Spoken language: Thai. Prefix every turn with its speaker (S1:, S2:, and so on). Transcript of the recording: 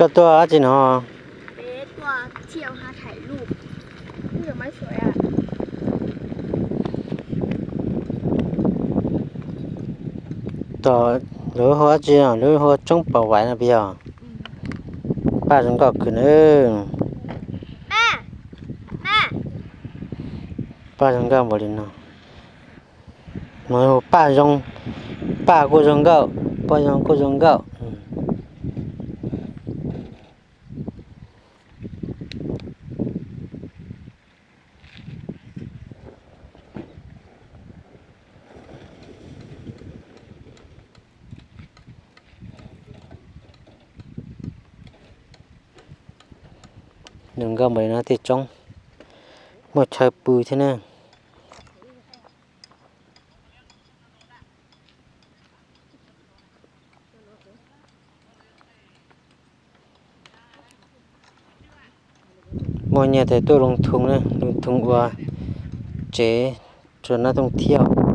S1: ก็ตัวจีนอ
S2: เบ๊ตัวเที่ยวหาถ่ายรูปนี่ดอกไม้สวยอ่ะ
S1: ตัวหรือหัวจีนหรือหัวจงเป่าไว้นะพี่อ่ะป้าจงก็ขึ้น
S2: แม่
S1: ป้าจงก็บริโนnóiป้าจงป้ากูจงก็ป้าจงกูจงก็đừng có mấy nó thì trong một chai bùi thế này mọi nhà thì tôi lồng thùng này lồng thùng qua chế cho nó thông theo